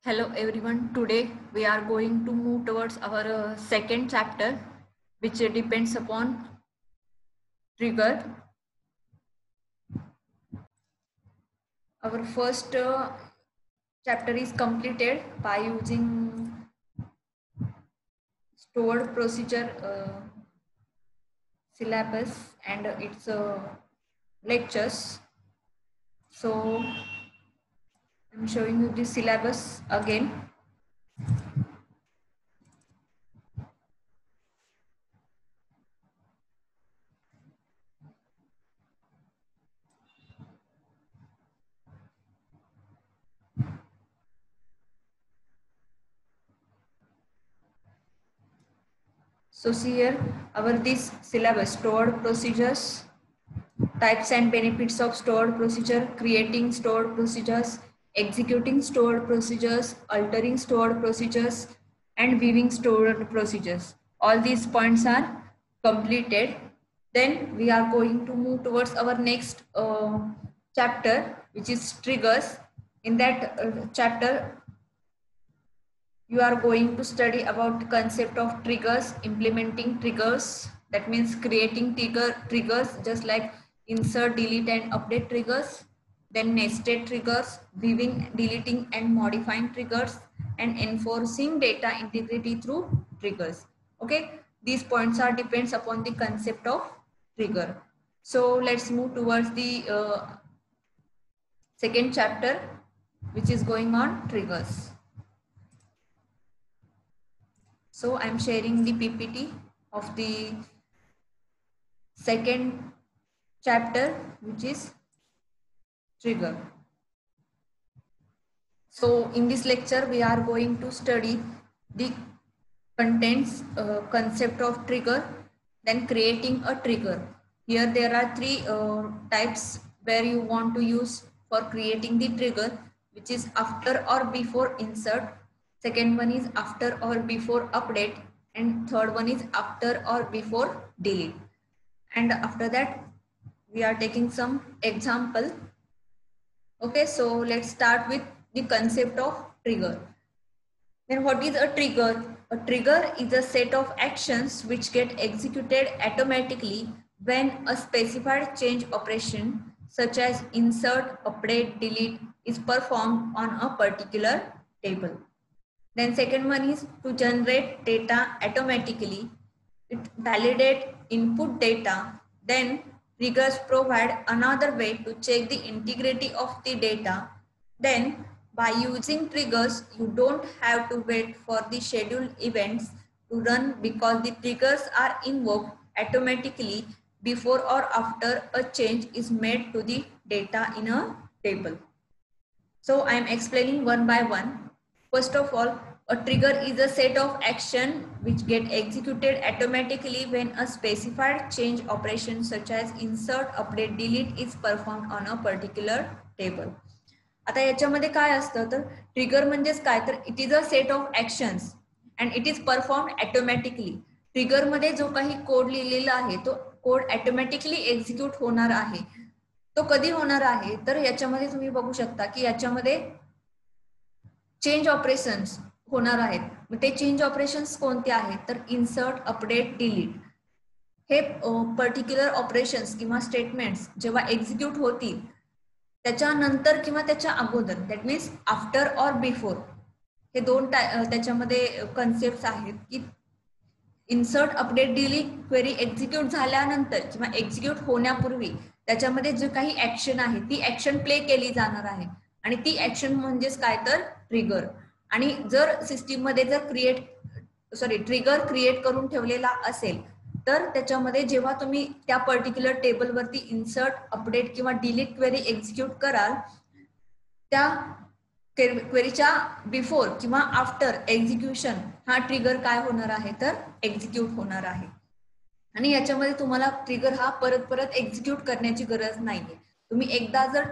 Hello everyone. Today we are going to move towards our second chapter, which depends upon trigger. Our first chapter is completed by using stored procedure syllabus and its lectures. So I'm showing you the syllabus again. So see here our this syllabus stored procedures, types and benefits of stored procedure, creating stored procedures, executing stored procedures, altering stored procedures, and viewing stored procedures. All these points are completed. Then we are going to move towards our next chapter, which is triggers. In that chapter, you are going to study about concept of triggers, implementing triggers, that means creating triggers just like insert, delete and update triggers, then nested triggers, viewing, deleting and modifying triggers, and enforcing data integrity through triggers. Okay, these points are depends upon the concept of trigger. So let's move towards the second chapter, which is going on triggers. So I'm sharing the PPT of the second chapter, which is trigger. So in this lecture, we are going to study the contents concept of trigger, then creating a trigger. Here there are three types where you want to use for creating the trigger, which is after or before insert. Second one is after or before update, and third one is after or before delete. And after that, we are taking some example. Okay, so let's start with the concept of trigger. Then what is a trigger? A trigger is a set of actions which get executed automatically when a specified change operation such as insert, update, delete is performed on a particular table. Then second one is to generate data automatically. It validate input data. Then triggers provide another way to check the integrity of the data. Then by using triggers, you don't have to wait for the scheduled events to run because the triggers are invoked automatically before or after a change is made to the data in a table. So I am explaining one by one. First of all, a trigger is a set of action which get executed automatically when a specified change operation such as insert, update, delete is performed on a particular table. आता याच्यामध्ये काय असतं तर trigger म्हणजेच काय तर it is a set of actions and it is perform automatically. Trigger मध्ये जो काही कोड लिहिलेला आहे तो कोड ऑटोमॅटिकली एक्झिक्यूट होणार आहे. तो कधी होणार आहे तर याच्यामध्ये तुम्ही बघू शकता की याच्यामध्ये चेंज ऑपरेशन्स होणार आहेत. मग ते चेंज ऑपरेशन्स कोणते आहेत तर इन्सर्ट, अपडेट, डिलीट हे पर्टिक्युलर ऑपरेशन्स किंवा स्टेटमेंट्स जेव्हा एक्झिक्यूट होतील त्याच्यानंतर किंवा त्याच्या अगोदर, दॅट मीन्स आफ्टर और बिफोर, हे दोन त्याच्यामध्ये कन्सेप्ट आहेत की insert, update, delete query execute झाल्यानंतर किंवा एक्झिक्यूट होण्यापूर्वी त्याच्यामध्ये जे काही ऍक्शन आहे ती ऍक्शन प्ले केली जाणार आहे आणि ती ऍक्शन म्हणजेच काय तर ट्रिगर. आणि जर सिस्टीम मध्ये जर ट्रिगर क्रिएट करून ठेवलेला असेल तर त्याच्यामध्ये जेव्हा तुम्ही त्या पर्टिक्युलर टेबलवरती इन्सर्ट, अपडेट किंवा डिलीट क्वेरी एक्झिक्यूट कराल त्या क्वेरीच्या बिफोर किंवा आफ्टर एक्झिक्युशन हा ट्रिगर काय होणार आहे तर एक्झिक्यूट होणार आहे. आणि याच्यामध्ये तुम्हाला ट्रिगर हा परत परत एक्झिक्यूट करण्याची गरज नाहीये. तुम्ही एकदा जर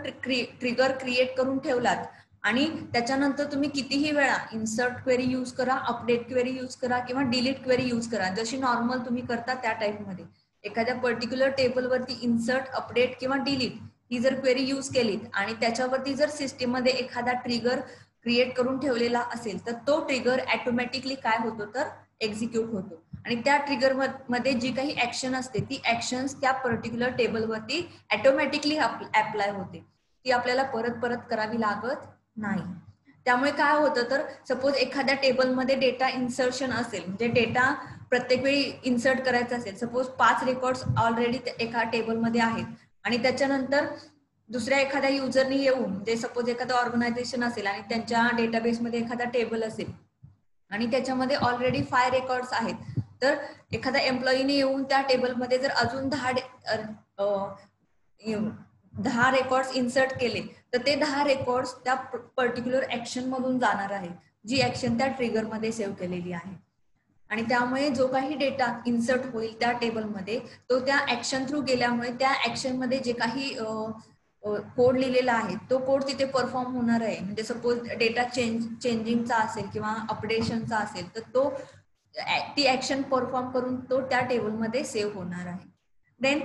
ट्रिगर क्रिएट करून ठेवलात आणि त्याच्यानंतर तुम्ही कितीही वेळा इन्सर्ट क्वेरी यूज करा, अपडेट क्वेरी यूज करा किंवा डिलीट क्वेरी यूज करा, जशी नॉर्मल तुम्ही करता त्या टाईपमध्ये एखाद्या पर्टिक्युलर टेबलवरती इन्सर्ट, अपडेट किंवा डिलीट ही जर क्वेरी यूज केलीत आणि त्याच्यावरती जर सिस्टीम मध्ये एखादा ट्रिगर क्रिएट करून ठेवलेला असेल तर तो ट्रिगर ऑटोमॅटिकली काय होतो तर एक्झिक्यूट होतो आणि त्या ट्रिगर मध्ये जी काही ऍक्शन असते ती ऍक्शन त्या पर्टिक्युलर टेबलवरती ऑटोमॅटिकली अप्लाय होते, ती आपल्याला परत परत करावी लागत नाही. त्यामुळे काय होतं तर सपोज एखाद्या टेबलमध्ये डेटा इन्सर्शन असेल, म्हणजे डेटा प्रत्येक वेळी इन्सर्ट करायचा असेल, सपोज 5 रेकॉर्ड्स ऑलरेडी एका टेबलमध्ये आहेत आणि त्याच्यानंतर दुसऱ्या एखाद्या युजरनी येऊन, म्हणजे सपोज एखादं ऑर्गनायझेशन असेल आणि त्यांच्या डेटाबेसमध्ये एखादा टेबल असेल आणि त्याच्यामध्ये ऑलरेडी 5 रेकॉर्ड्स आहेत, तर एखाद्या एम्प्लॉईने येऊन त्या टेबलमध्ये जर अजून 10 रेकॉर्ड्स इन्सर्ट केले तर ते 10 रेकॉर्ड्स त्या पर्टिक्युलर ऍक्शन मधून जाणार आहे, जी ऍक्शन त्या ट्रिगर मध्ये सेव्ह केलेली आहे. आणि त्यामुळे जो काही डेटा इन्सर्ट होईल त्या टेबलमध्ये तो त्या ऍक्शन थ्रू गेल्यामुळे त्या ऍक्शन मध्ये जे काही कोड लिहिलेला आहे तो कोड तिथे परफॉर्म होणार आहे. म्हणजे सपोज डेटा चेंजिंगचा असेल किंवा अपडेशनचा असेल तर तो ती ऍक्शन परफॉर्म करून तो त्या टेबलमध्ये सेव्ह होणार आहे. Then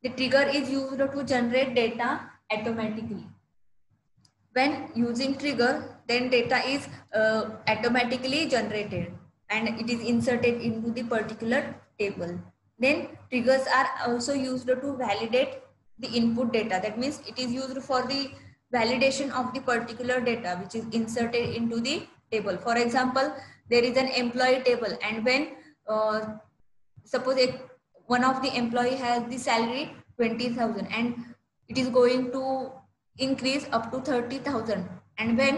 the trigger is used to generate data automatically. When using trigger, then data is automatically generated and it is inserted into the particular table. Then triggers are also used to validate the input data. That means it is used for the validation of the particular data which is inserted into the table. For example, there is an employee table and when suppose one of the employee has the salary 20,000 and it is going to increase up to 30,000, and when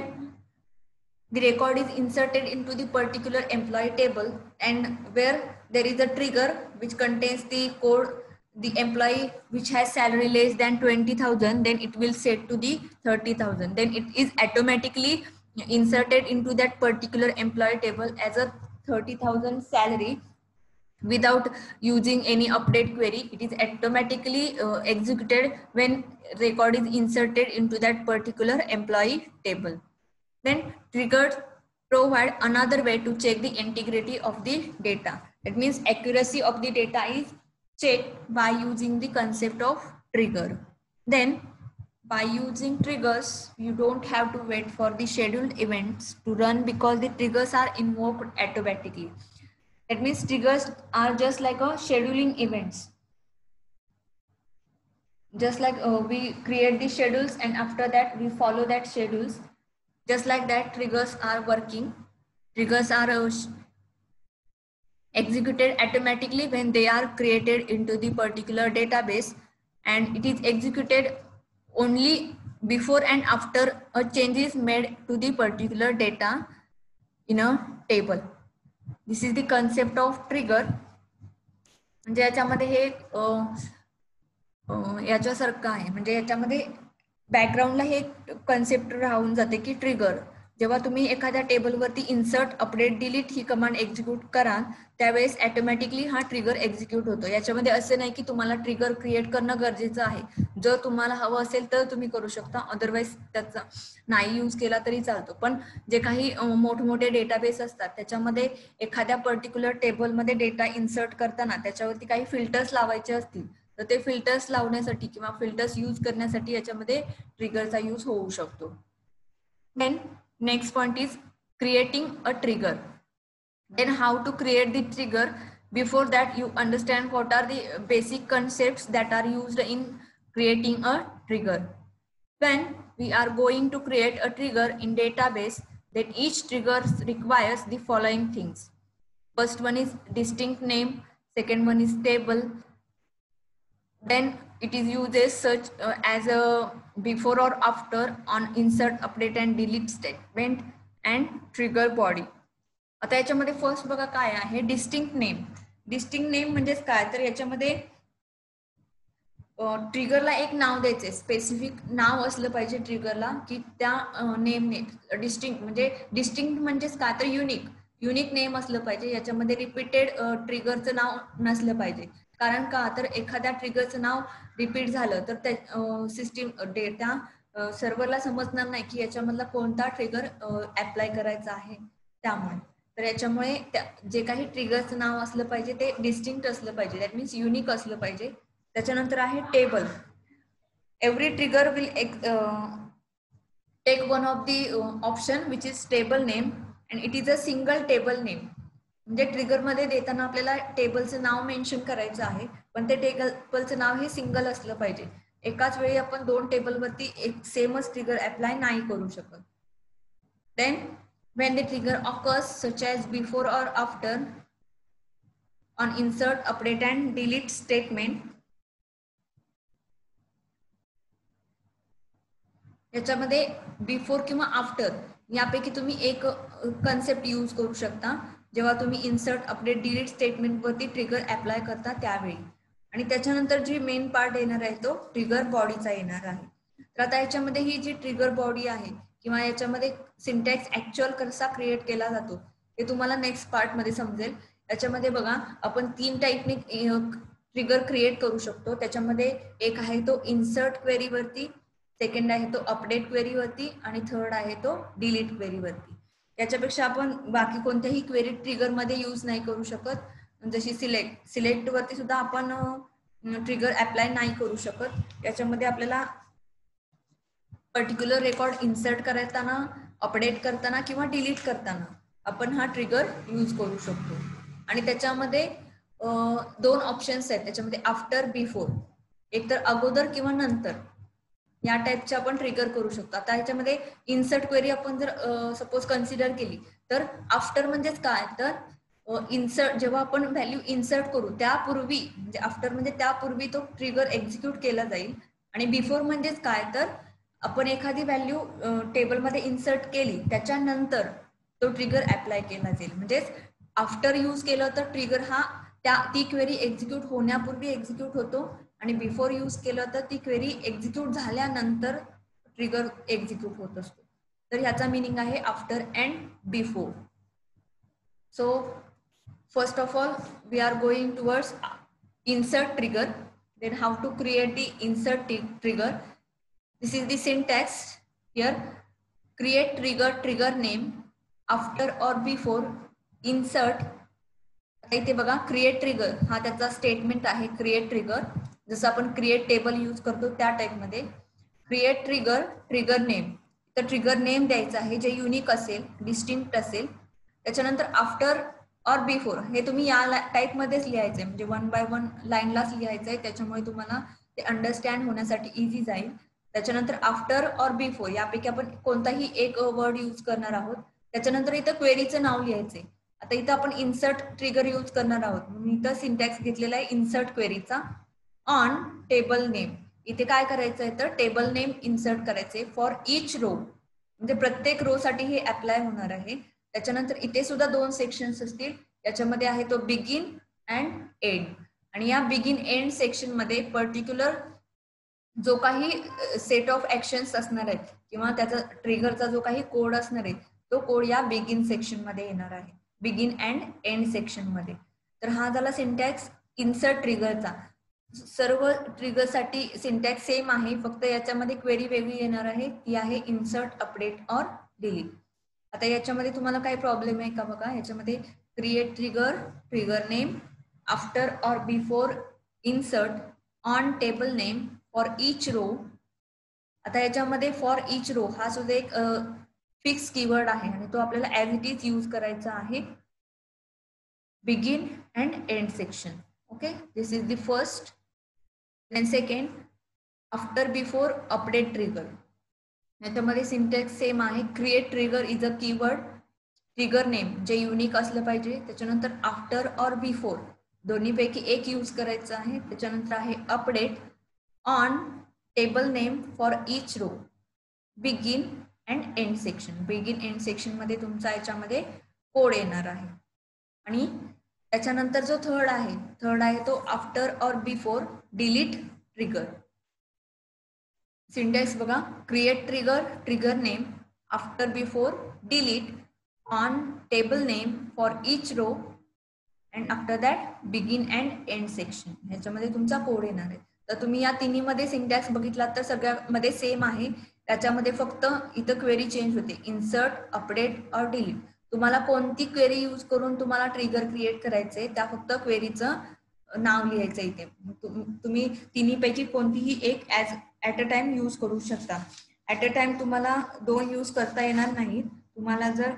the record is inserted into the particular employee table and where there is a trigger which contains the code, the employee which has salary less than 20,000, then it will set to the 30,000, then it is automatically inserted into that particular employee table as a 30,000 salary without using any update query. It is automatically executed when record is inserted into that particular employee table. Then triggers provide another way to check the integrity of the data. That means accuracy of the data is checked by using the concept of trigger. Then by using triggers, you don't have to wait for the scheduled events to run because the triggers are invoked automatically. That means triggers are just like a scheduling events. Just like we create the schedules and after that we follow that schedules. Just like that, triggers are working. Triggers are executed automatically when they are created into the particular database, and it is executed only before and after a change is made to the particular data in a table. This is the concept of trigger. म्हणजे याच्यामध्ये हे याच्यासारखं आहे, म्हणजे याच्यामध्ये बॅकग्राऊंडला हे concept राहून जाते की ट्रिगर जेव्हा तुम्ही एखाद्या टेबलवरती इन्सर्ट अपडेट डिलीट ही कमांड एक्झिक्यूट कराल त्यावेळेस ऑटोमॅटिकली हा ट्रिगर एक्झिक्यूट होतो. याच्यामध्ये असं नाही की तुम्हाला ट्रिगर क्रिएट करणं गरजेचं आहे. जर तुम्हाला हवं असेल तर तुम्ही करू शकता, अदरवाईज त्याचा नाही यूज केला तरी चालतो. पण जे काही मोठमोठे डेटाबेस असतात त्याच्यामध्ये एखाद्या पर्टिक्युलर टेबलमध्ये डेटा इन्सर्ट करताना त्याच्यावरती काही फिल्टर्स लावायचे असतील तर ते फिल्टर्स लावण्यासाठी किंवा फिल्टर्स यूज करण्यासाठी याच्यामध्ये ट्रिगरचा यूज होऊ शकतो. Then next point is creating a trigger. Then how to create the trigger? Before that, you understand what are the basic concepts that are used in creating a trigger. When we are going to create a trigger in database, then each trigger requires the following things. First one is distinct name, second one is table, then it is used such as a before or after on insert, update and delete statement and trigger body. आता याच्यामध्ये first बघा काय आहे distinct name. Distinct name म्हणजेच काय तर याच्यामध्ये ट्रिगरला एक नाव द्यायचे, स्पेसिफिक नाव असलं पाहिजे ट्रिगरला की त्या नेमने डिस्टिंक्ट म्हणजे डिस्टिंक्ट म्हणजेच काय तर युनिक नेम असलं पाहिजे. याच्यामध्ये रिपीटेड ट्रिगरचं नाव नसलं पाहिजे. कारण का तर एखाद्या ट्रिगरचं नाव रिपीट झालं तर त्या सिस्टीम डेटा सर्व्हरला समजणार नाही की याच्यामधला कोणता ट्रिगर अप्लाय करायचा आहे. त्यामुळे तर याच्यामुळे जे काही ट्रिगरचं नाव असलं पाहिजे ते डिस्टिंक्ट असलं पाहिजे, दॅट मीन्स युनिक असलं पाहिजे. त्याच्यानंतर आहे table. Every trigger will take one of the option which is table name and it is a single table name. म्हणजे ट्रिगर मध्ये देताना आपल्याला टेबलचं नाव मेन्शन करायचं आहे, पण ते टेबलचं नाव हे सिंगल असलं पाहिजे. एकाच वेळी आपण दोन टेबलवरती एक सेमच ट्रिगर अप्लाय नाही करू शकत. Then when the trigger occurs such as before or after on insert, update and delete statement, याच्यामध्ये बिफोर किंवा आफ्टर यापैकी तुम्ही एक कन्सेप्ट यूज करू शकता जेव्हा तुम्ही इन्सर्ट, अपडेट, डिलीट स्टेटमेंट वरती ट्रिगर अप्लाय करता त्यावेळी. आणि त्याच्यानंतर जी मेन पार्ट येणार आहे तो ट्रिगर बॉडीचा येणार आहे. तर आता याच्यामध्ये ही जी ट्रिगर बॉडी आहे किंवा याच्यामध्ये सिंटॅक्स ऍक्च्युअल कसा क्रिएट केला जातो हे तुम्हाला नेक्स्ट पार्ट मध्ये समजेल. याच्यामध्ये बघा आपण 3 टाईपने ट्रिगर क्रिएट करू शकतो. त्याच्यामध्ये एक आहे तो इन्सर्ट क्वेरी वरती, सेकंड आहे तो अपडेट क्वेरी वरती आणि थर्ड आहे तो डिलीट क्वेरी वरती. याच्यापेक्षा आपण बाकी कोणत्याही क्वेरी ट्रिगर मध्ये यूज नाही करू शकत. जशी सिलेक्ट वरती सुद्धा आपण ट्रिगर अप्लाय नाही करू शकत. याच्यामध्ये आपल्याला पर्टिक्युलर रेकॉर्ड इन्सर्ट करताना, अपडेट करताना किंवा डिलीट करताना आपण हा ट्रिगर यूज करू शकतो. आणि त्याच्यामध्ये 2 ऑप्शन्स आहेत. त्याच्यामध्ये आफ्टर, बिफोर, एकतर अगोदर किंवा नंतर या टाईपचे आपण ट्रिगर करू शकतो. आता ह्याच्यामध्ये इन्सर्ट क्वेरी आपण जर सपोज कन्सिडर केली तर आफ्टर म्हणजेच काय, तर इन्सर्ट जेव्हा आपण व्हॅल्यू इन्सर्ट करू त्यापूर्वी, म्हणजे आफ्टर म्हणजे त्यापूर्वी तो ट्रिगर एक्झिक्यूट केला जाईल. आणि बिफोर म्हणजेच काय, तर आपण एखादी व्हॅल्यू टेबलमध्ये इन्सर्ट केली त्याच्यानंतर तो ट्रिगर अप्लाय केला जाईल. म्हणजेच आफ्टर यूज केलं तर ट्रिगर हा ती क्वेरी एक्झिक्यूट होण्यापूर्वी एक्झिक्यूट होतो आणि बिफोर यूज केलं तर ती क्वेरी एक्झिक्यूट झाल्यानंतर ट्रिगर एक्झिक्यूट होत असतो. तर ह्याचा मीनिंग आहे after and before. So first of all we are going towards insert trigger. Then how to create the insert trigger. This is the syntax here. Create trigger, trigger name, after और before, insert. आता इथे बघा create trigger हा त्याचा statement आहे. Create trigger जसं आपण create table use करतो त्या टाइप मध्ये क्रिएट ट्रिगर, ट्रिगर नेम. तर ट्रिगर नेम द्यायचं आहे जे युनिक असेल, डिस्टिंक्ट असेल. त्याच्यानंतर आफ्टर और बिफोर हे तुम्ही या टाइप मध्येच लिहायचंय, म्हणजे 1 बाय 1 लाईनलाच लिहायचंय, त्याच्यामुळे तुम्हाला ते अंडरस्टँड होण्यासाठी इझी जाईल. त्याच्यानंतर आफ्टर और बिफोर यापैकी आपण कोणताही एक वर्ड यूज करणार आहोत. त्याच्यानंतर इथं क्वेरीचं नाव लिहायचंय. आता इथं आपण इन्सर्ट ट्रिगर यूज करणार आहोत. मी इथं सिंटॅक्स घेतलेला आहे इन्सर्ट क्वेरीचा. ऑन टेबल नेम इथे काय करायचं आहे तर टेबल नेम इन्सर्ट करायचे फॉर इच रो, म्हणजे प्रत्येक रो साठी हे अप्लाय होणार आहे. त्याच्यानंतर इथे सुद्धा 2 सेक्शन्स असतील. याच्यामध्ये आहे तो बिगिन अँड एंड. आणि या बिगिन एंड सेक्शन मध्ये पर्टिक्युलर जो काही सेट ऑफ ऍक्शन्स असणार आहेत किंवा त्याचा ट्रिगरचा जो काही कोड असणार आहे तो कोड या बिगिन सेक्शन मध्ये येणार आहे, बिगिन अँड एंड सेक्शन मध्ये. तर हा झाला सिंटॅक्स इन्सर्ट ट्रिगरचा. सर्व ट्रिगर साठी सिंटॅक्स सेम आहे, फक्त याच्यामध्ये क्वेरी वेगळी येणार आहे, ती आहे इन्सर्ट, अपडेट और डिलीट. आता याच्यामध्ये तुम्हाला काही प्रॉब्लेम आहे का बघा. याच्यामध्ये create trigger, trigger name, after और before, insert, on table name, for each row. आता याच्यामध्ये फॉर इच रो हा सुद्धा एक फिक्स कीवर्ड आहे आणि तो आपल्याला ॲज इट इज यूज करायचा आहे. Begin and end section. Okay, this is the first. And second, after, before, update trigger. याच्यामध्ये सिंटॅक्स सेम आहे. Create trigger is a keyword, trigger name जे युनिक असलं पाहिजे. त्याच्यानंतर आफ्टर और बिफोर दोन्हीपैकी एक यूज करायचं आहे. त्याच्यानंतर आहे update, on table name for each row, begin and end section. Begin end section मध्ये तुमचा याच्यामध्ये कोड येणार आहे. आणि त्याच्यानंतर जो थर्ड आहे तो आफ्टर और बिफोर, डिलीट ट्रिगर. सिंटॅक्स बघा. Create trigger, trigger name, after, before, delete, on table name for each row and after that begin and end section. ह्याच्यामध्ये तुमचा कोड येणार आहे. तर तुम्ही या तिन्ही मध्ये सिंटॅक्स बघितलात तर सगळ्यामध्ये सेम आहे. त्याच्यामध्ये फक्त इथं क्वेरी चेंज होते, इन्सर्ट, अपडेट और डिलीट. तुम्हाला कोणती क्वेरी यूज करून तुम्हाला ट्रिगर क्रिएट करायचंय त्या फक्त क्वेरीचं नाव लिहायचं इथे. तुम्ही तिन्हीपैकी कोणतीही एक ऍट अ टाइम यूज करू शकता. ऍट अ टाइम तुम्हाला 2 यूज करता येणार नाही. तुम्हाला जर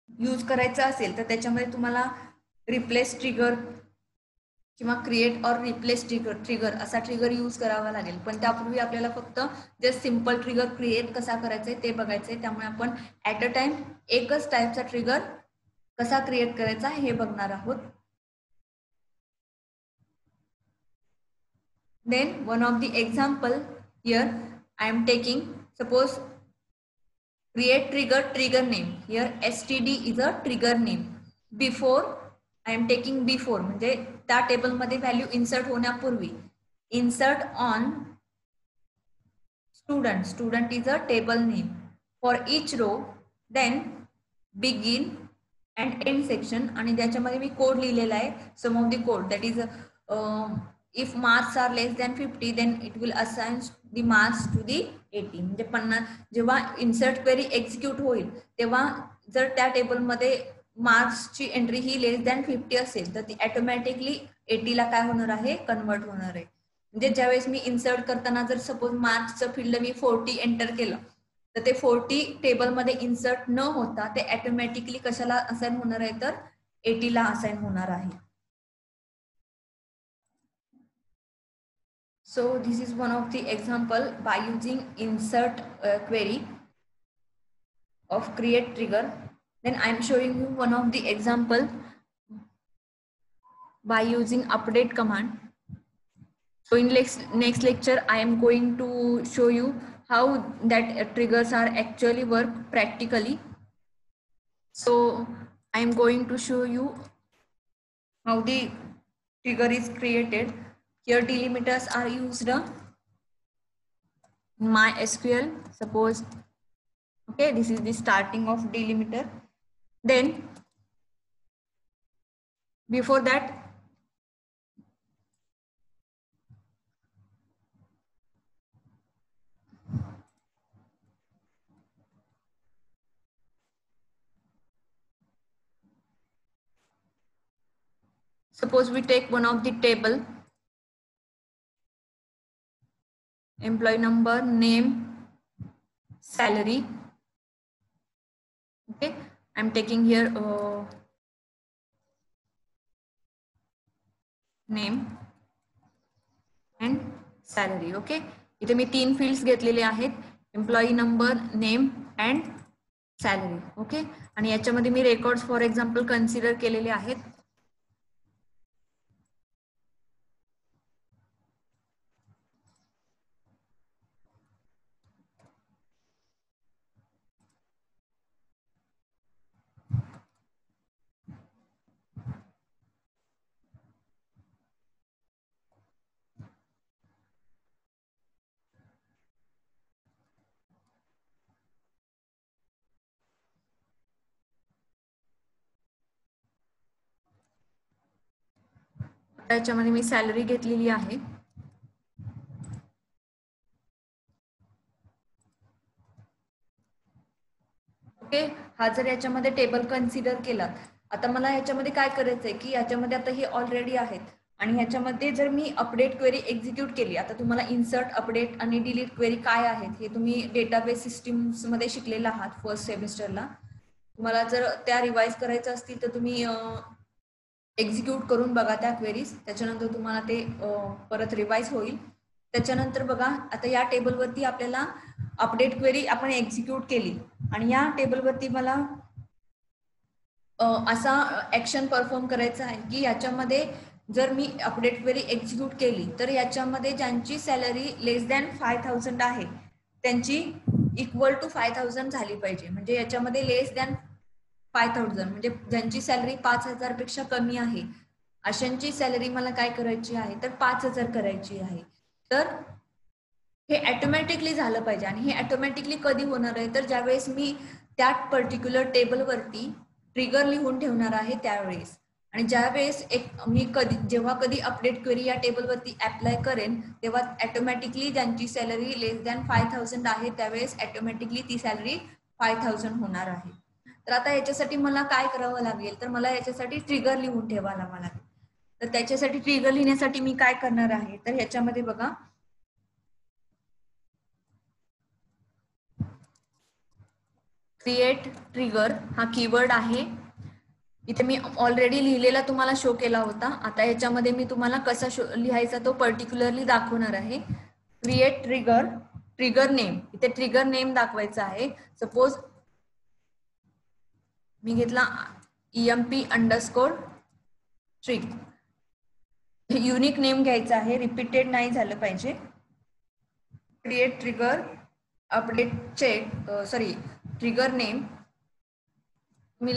यूज करायचं असेल तर त्याच्यामध्ये तुम्हाला रिप्लेस ट्रिगर किंवा क्रिएट और रिप्लेस ट्रिगर असा ट्रिगर यूज करावा लागेल. पण त्यापूर्वी आपल्याला फक्त जस्ट सिंपल ट्रिगर क्रिएट कसा करायचा आहे ते बघायचं आहे. त्यामुळे आपण ऍट अ टाइम एकच टाईपचा ट्रिगर कसा क्रिएट करायचा हे बघणार आहोत. Then one of the example here I am taking, suppose create trigger name. Here std is a trigger name. Before I am taking before म्हणजे त्या टेबल मध्ये व्हॅल्यू इन्सर्ट होण्यापूर्वी insert on student is a table name for each row. Then begin and end section आणि त्याच्यामध्ये मी code लिहिलेला आहे. Some of the code that is if marks are less than 50 then it will assign the marks to the 80. म्हणजे 50 जेव्हा insert query execute होईल तेव्हा जर त्या टेबलमध्ये मार्क्सची एंट्री ही लेस दॅन 50 असेल तर ती ऑटोमॅटिकली 80 ला काय होणार आहे, कन्वर्ट होणार आहे. म्हणजे ज्यावेळेस मी इन्सर्ट करताना जर सपोज मार्क्सचं फील्ड मी 40 एंटर केलं तर ते 40 टेबलमध्ये इन्सर्ट न होता ते ऑटोमॅटिकली कशाला असाइन होणार आहे तर 80 ला असाइन होणार आहे. So this is one of the example by using insert query of create trigger. Then I am showing you one of the example by using update command. So in next lecture I am going to show you how that triggers are actually work practically. So I am going to show you how the trigger is created. Here delimiters are used in MySQL. Suppose, okay, this is the starting of delimiter. Then before that suppose we take one of the table, employee number, name, salary. Okay, I'm taking here name and salary. Okay, इथे मी 3 fields घेतलेले आहेत, employee number, name and salary. Okay, आणि याच्यामध्ये मी records for example consider केलेले आहेत. त्याच्यामध्ये मी salary घेतलेली आहे. ओके, हा जर याच्यामध्ये टेबल कन्सिडर केला, आता मला याच्यामध्ये काय करायचंय की याच्यामध्ये आता हे ऑलरेडी आहेत आणि ह्याच्यामध्ये जर मी अपडेट क्वेरी एक्झिक्यूट केली, आता तुम्हाला इन्सर्ट, अपडेट आणि डिलीट क्वेरी काय आहेत हे तुम्ही डेटाबेस सिस्टीम्स मध्ये शिकलेले आहात फर्स्ट सेमिस्टरला. तुम्हाला जर त्या रिवाइज करायचं असतील तर तुम्ही एक्झिक्यूट करून बघा त्या क्वेरीज, त्याच्यानंतर तुम्हाला ते परत रिवाइज होईल. त्याच्यानंतर बघा आता या टेबलवरती आपल्याला अपडेट क्वेरी आपण एक्झिक्यूट केली आणि या टेबलवरती मला असा ऍक्शन परफॉर्म करायचा आहे की याच्यामध्ये जर मी अपडेट क्वेरी एक्झिक्यूट केली तर याच्यामध्ये ज्यांची सॅलरी लेस दॅन 5000 आहे त्यांची इक्वल टू 5000 झाली पाहिजे. म्हणजे याच्यामध्ये लेस दॅन 5000 म्हणजे ज्यांची सॅलरी 5000 पेक्षा कमी आहे अशांची सॅलरी मला काय करायची आहे तर 5000 करायची आहे. तर हे ऑटोमॅटिकली झालं पाहिजे आणि हे ऑटोमॅटिकली कधी होणार आहे तर ज्यावेळेस मी त्या पर्टिक्युलर टेबलवरती ट्रिगर लिहून ठेवणार आहे त्यावेळेस. आणि ज्यावेळेस मी जेव्हा कधी अपडेट क्वेरी या टेबलवरती अप्लाय करेन तेव्हा ऑटोमॅटिकली ज्यांची सॅलरी लेस दॅन 5000 आहे त्यावेळेस ऑटोमॅटिकली ती सॅलरी 5000 होणार आहे. तर आता याच्यासाठी मला काय करावं लागेल तर मला याच्यासाठी ट्रिगर लिहून ठेवावं लागेल. तर त्याच्यासाठी ट्रिगर लिहिण्यासाठी मी काय करणार आहे तर ह्याच्यामध्ये बघा क्रिएट ट्रिगर हा कीवर्ड आहे. इथे मी ऑलरेडी लिहिलेला तुम्हाला शो केला होता. आता याच्यामध्ये मी तुम्हाला कसा लिहायचा तो पर्टिक्युलरली दाखवणार आहे. क्रिएट ट्रिगर, ट्रिगर नेम, इथे ट्रिगर नेम दाखवायचा आहे. सपोज मी घेतला EMP_ ट्रिग, युनिक नेम घ्यायचा आहे, रिपीटेड नाही झालं पाहिजे. Create trigger update check, sorry trigger name, तुम्ही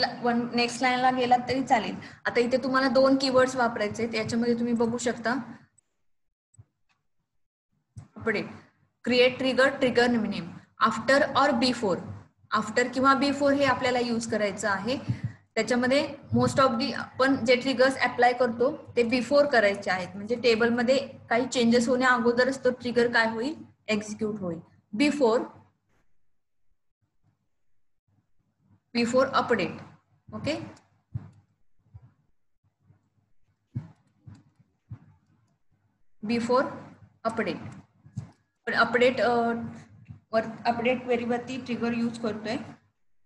नेक्स्ट लाईनला गेलात तरी चालेल. आता इथे तुम्हाला 2 कीवर्ड्स वापरायचे आहेत. याच्यामध्ये तुम्ही बघू शकता update, create trigger, trigger name, after और बिफोर. आफ्टर किंवा बिफोर हे आपल्याला यूज करायचं आहे. त्याच्यामध्ये मोस्ट ऑफ दी आपण जे ट्रिगर्स अप्लाय करतो ते बिफोर करायचे आहेत. म्हणजे टेबलमध्ये काही चेंजेस होण्या अगोदरच तो ट्रिगर काय होईल, एक्झिक्यूट होईल. Before update. Okay, before update. पण अपडेट अपडेट क्वेरी वरती ट्रिगर यूज करतोय.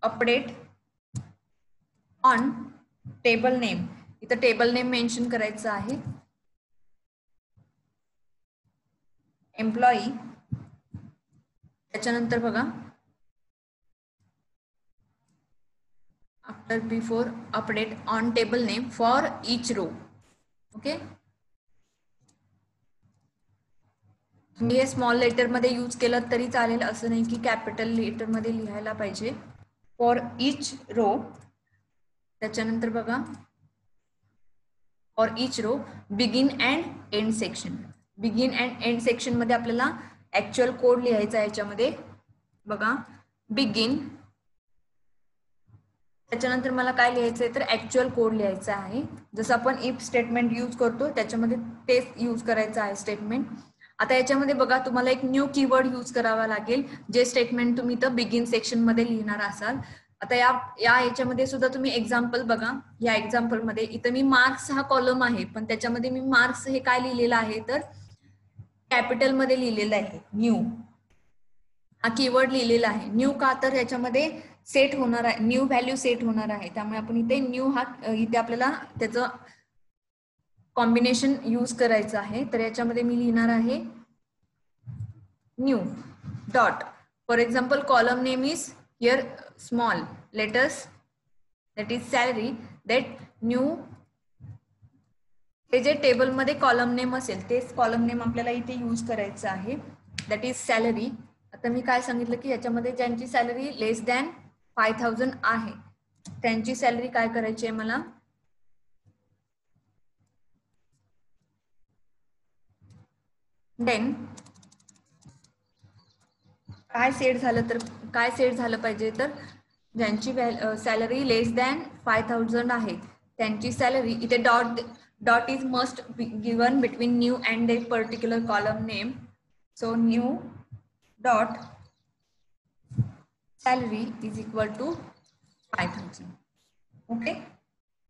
अपडेट ऑन टेबल नेम, इथं टेबल नेम मेन्शन करायचं आहे. एम्प्लॉई, त्याच्यानंतर बघा after before update on table name for each row. Okay, तुम्ही हे स्मॉल लेटर मध्ये यूज केलं तरी चालेल, असं नाही की कॅपिटल लेटर मध्ये लिहायला पाहिजे. फॉर इच रो, त्याच्यानंतर बघा for each row begin and end section. Begin and end section मध्ये आपल्याला ऍक्च्युअल कोड लिहायचा आहे. याच्यामध्ये बघा बिगिन, त्याच्यानंतर मला काय लिहायचं आहे तर ऍक्च्युअल कोड लिहायचा आहे. जसं आपण इफ स्टेटमेंट यूज करतो त्याच्यामध्ये तेच यूज करायचं आहे स्टेटमेंट. आता याच्यामध्ये बघा तुम्हाला एक न्यू कीवर्ड यूज करावा लागेल, जे स्टेटमेंट तुम्ही तर बिगिन सेक्शन मध्ये लिहिणार असाल. आता या याच्यामध्ये सुद्धा तुम्ही एक्झाम्पल बघा. या एक्झाम्पल मध्ये इथं मी मार्क्स हा कॉलम आहे, पण त्याच्यामध्ये मी मार्क्स हे काय लिहिलेलं आहे तर कॅपिटल मध्ये लिहिलेलं आहे. न्यू हा कीवर्ड लिहिलेला आहे. न्यू का तर याच्यामध्ये सेट होणार आहे, न्यू व्हॅल्यू सेट होणार आहे. त्यामुळे आपण इथे न्यू हा इथे आपल्याला त्याचं कॉम्बिनेशन यूज करायचं आहे. तर याच्यामध्ये मी लिहिणार आहे new dot. For example column name is here small letters, that is salary. That new, हे जे टेबलमध्ये कॉलम नेम असेल तेच कॉलम नेम आपल्याला इथे यूज करायचं आहे. That is salary. आता मी काय सांगितलं की याच्यामध्ये ज्यांची सॅलरी लेस दॅन 5000 आहे त्यांची सॅलरी काय करायची आहे मला, देन काय सेट झालं पाहिजे तर ज्यांची सॅलरी लेस दॅन 5000 आहे त्यांची सॅलरी, इथे dot is must given between new and the particular column name. So new dot salary is equal to 5000. Okay,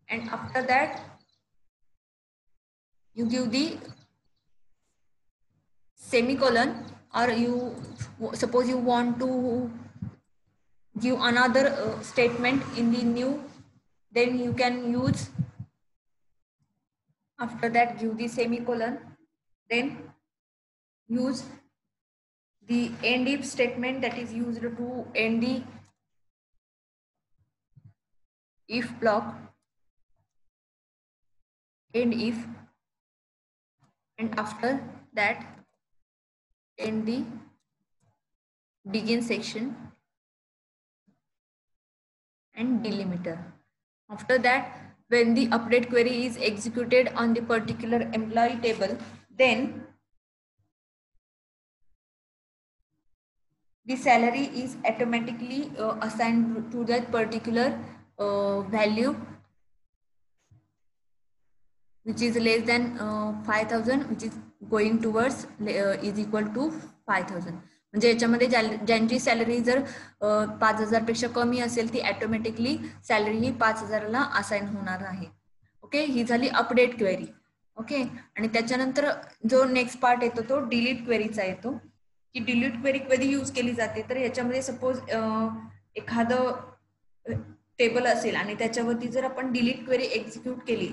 and after that you give the semicolon, or you suppose you want to give another statement in the new, then you can use, after that give the semicolon, then use the end if statement that is used to end the if block, end if, and after that end the begin section and delimiter. After that, when the update query is executed on the particular employee table, then the salary is automatically assigned to that particular value which is less than 5000, which is going towards is equal to 5000. म्हणजे याच्यामध्ये ज्यांची salary जर 5000 पेक्षा कमी असेल ती automatically salary ही 5000 ला assign होणार आहे. ओके, ही झाली अपडेट क्वेरी. ओके, आणि त्याच्यानंतर जो नेक्स्ट पार्ट येतो तो डिलीट क्वेरीचा येतो. की डिलीट क्वेरी कधी यूज केली जाते तर याच्यामध्ये सपोज एखादं टेबल असेल आणि त्याच्यावरती जर आपण डिलीट क्वेरी एक्झिक्यूट केली,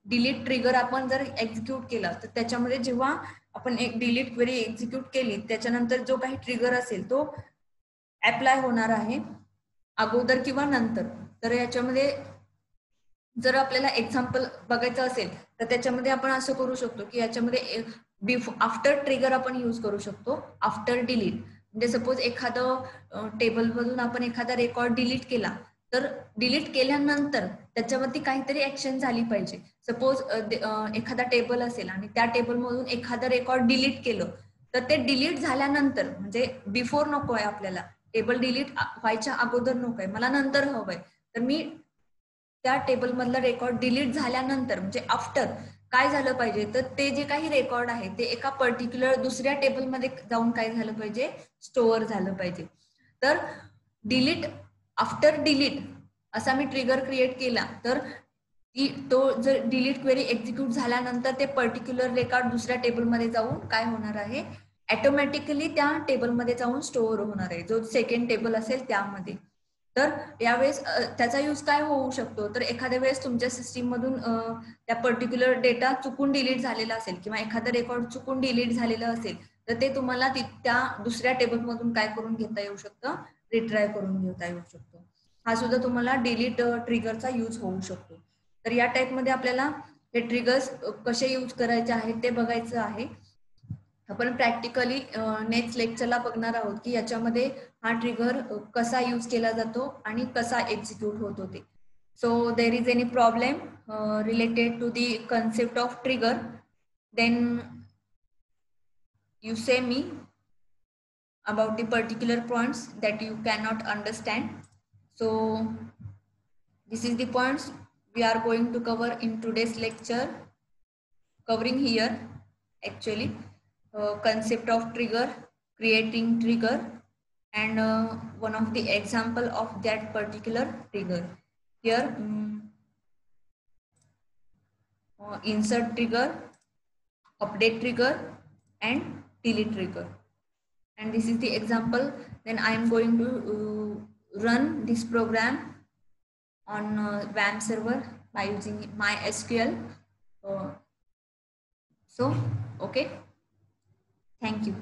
डिलीट ट्रिगर आपण जर एक्झिक्यूट केला, तर त्याच्यामध्ये जेव्हा आपण एक डिलीट क्वेरी एक्झिक्यूट केली त्याच्यानंतर जो काही ट्रिगर असेल तो अप्लाय होणार आहे अगोदर किंवा नंतर. तर याच्यामध्ये जर आपल्याला एक्झाम्पल बघायचं असेल तर त्याच्यामध्ये आपण असं करू शकतो की याच्यामध्ये आफ्टर ट्रिगर आपण यूज करू शकतो, आफ्टर डिलीट. म्हणजे सपोज एखादं टेबलमधून आपण एखादा रेकॉर्ड डिलीट केला, तर डिलीट केल्यानंतर त्याच्यावरती काहीतरी ऍक्शन झाली पाहिजे. सपोज एखादा टेबल असेल आणि त्या टेबलमधून एखादं रेकॉर्ड डिलीट केलं, तर ते डिलीट झाल्यानंतर, म्हणजे बिफोर नको आहे आपल्याला, टेबल डिलीट व्हायच्या अगोदर नको आहे, मला नंतर हवंय, तर मी त्या टेबल मधला रेकॉर्ड डिलीट झाल्यानंतर म्हणजे आफ्टर काय झालं पाहिजे, तर ते जे काही रेकॉर्ड आहे ते एका पर्टिक्युलर दुसऱ्या टेबलमध्ये जाऊन काय झालं पाहिजे, स्टोअर झालं पाहिजे. तर डिलीट आफ्टर डिलीट असा मी ट्रिगर क्रिएट केला, तर तो जर डिलीट क्वेरी एक्झिक्यूट झाल्यानंतर ते पर्टिक्युलर रेकॉर्ड दुसऱ्या टेबलमध्ये जाऊन काय होणार आहे, ऑटोमॅटिकली त्या टेबलमध्ये जाऊन स्टोअर होणार आहे, जो सेकंड टेबल असेल त्यामध्ये. तर यावेळेस त्याचा यूज काय होऊ शकतो, तर एखाद्या वेळेस तुमच्या सिस्टीम मधून त्या पर्टिक्युलर डेटा चुकून डिलीट झालेला असेल किंवा एखादं रेकॉर्ड चुकून डिलीट झालेलं असेल, तर ते तुम्हाला त्या दुसऱ्या टेबल मधून काय करून घेता येऊ शकतं, रिट्राय करून घेता येऊ शकतो. हा सुद्धा तुम्हाला डिलीट ट्रिगरचा यूज होऊ शकतो. तर या टाइप मध्ये आपल्याला हे ट्रिगर्स कसे यूज करायचे आहेत ते बघायचं आहे. आपण प्रॅक्टिकली नेक्स्ट लेक्चरला बघणार आहोत की याच्यामध्ये हा ट्रिगर कसा यूज केला जातो आणि कसा एक्झिक्यूट होतो ते. So there is any problem related to the concept of trigger, then you say me about the particular points that you cannot understand. So this is the points we are going to cover in today's lecture, covering here actually concept of trigger, creating trigger, and one of the example of that particular trigger. Here insert trigger, update trigger, and delete trigger. And this is the example. Then I am going to run this program on WAMP server by using MySQL. So okay, thank you.